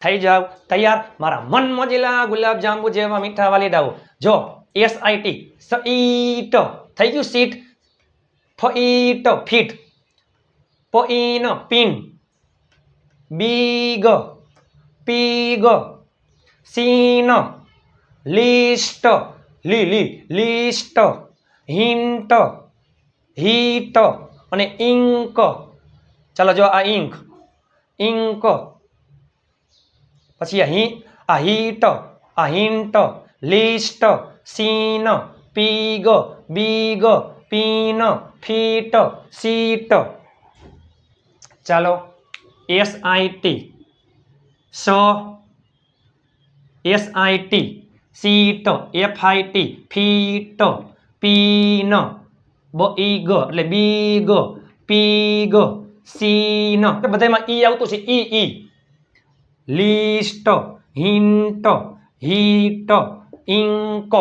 થઈ જાવ તૈયાર મારા મન મોજીલા ગુલાબ જાંબુ જેવા મીઠા વાલીડાઓ જો SIT સઈટ થઈ ગયું sit fit fit pin pin big pig sin list list hint hit અને ઇંક ચાલો જો આ ઇંક પછી આ હીટ આ hint list sin pig big pin fit sit ચાલો SIT SIT sit FIT fit pin big એટલે બીગ પીગ સીન બધામાં ઈ આવતું છે I list hint hit ink